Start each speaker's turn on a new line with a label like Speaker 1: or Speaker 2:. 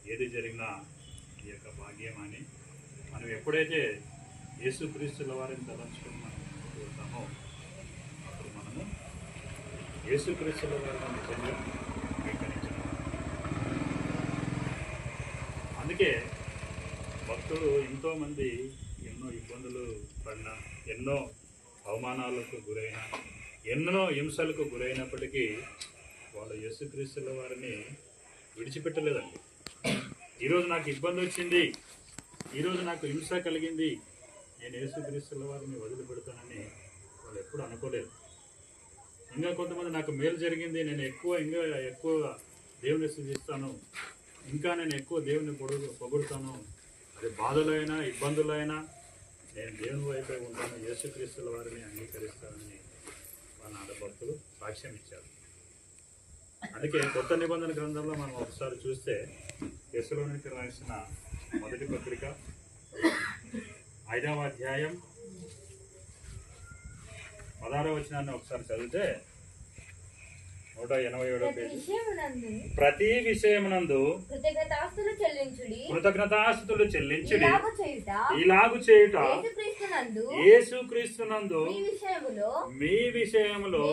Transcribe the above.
Speaker 1: ఏది జరిగినా ఈ యొక్క భాగ్యం అని మనం ఎప్పుడైతే యేసుక్రీస్తుల వారిని తలంచుకొని మనం కోరుతామో అప్పుడు మనము యేసుక్రీస్తుల వారిని నిజంగా అంగీకరించిన అందుకే భక్తులు ఎంతోమంది ఎన్నో ఇబ్బందులు పడిన ఎన్నో అవమానాలకు గురైన ఎన్నో హింసలకు గురైనప్పటికీ వాళ్ళు యేసుక్రీస్తుల వారిని విడిచిపెట్టలేదండి. ఈరోజు నాకు ఇబ్బంది వచ్చింది, ఈరోజు నాకు హింస కలిగింది, నేను యేసుక్రీస్తుల వారిని వదిలిపెడతానని వాళ్ళు ఎప్పుడు అనుకోలేదు. ఇంకా కొంతమంది నాకు మేలు జరిగింది, నేను ఇంకా ఎక్కువ దేవుని స్థుతిస్తాను, ఇంకా నేను ఎక్కువ దేవుని పొగుడుతాను, అది బాధలైనా ఇబ్బందులైనా నేను దేవుని వైపే ఉంటాను, యేసుక్రీస్తుల వారిని అంగీకరిస్తానని వాళ్ళ భక్తులు సాక్ష్యం ఇచ్చారు. అందుకే కొత్త నిబంధన గ్రంథంలో మనం ఒకసారి చూస్తే తెస్సలోనికీయులకు రాసిన మొదటి పత్రిక 5వ అధ్యాయం 16వ వచనాన్ని ఒకసారి చదివితే 187వ పేజీ. ప్రతి విషయమునందు కృతజ్ఞతాస్తుతులు చెల్లించుడి, ఇలాగు చేయుట యేసుక్రీస్తునందు మీ విషయములో